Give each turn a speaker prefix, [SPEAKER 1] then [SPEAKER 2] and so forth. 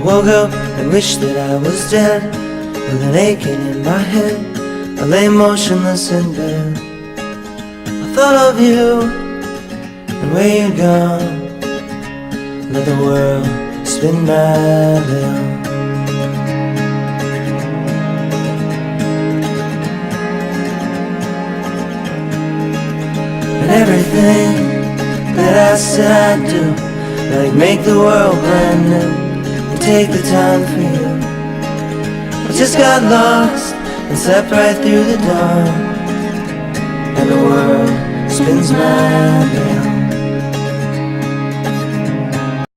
[SPEAKER 1] woke up and wished that I was dead, with an aching in my head. I lay motionless in bed. I thought of you and where you'd gone. Let the world spin madly on. And everything that I said I'd do, like make the world brand new and take the time for you, I just got lost and slept right through the dawn, and the world spins madly on.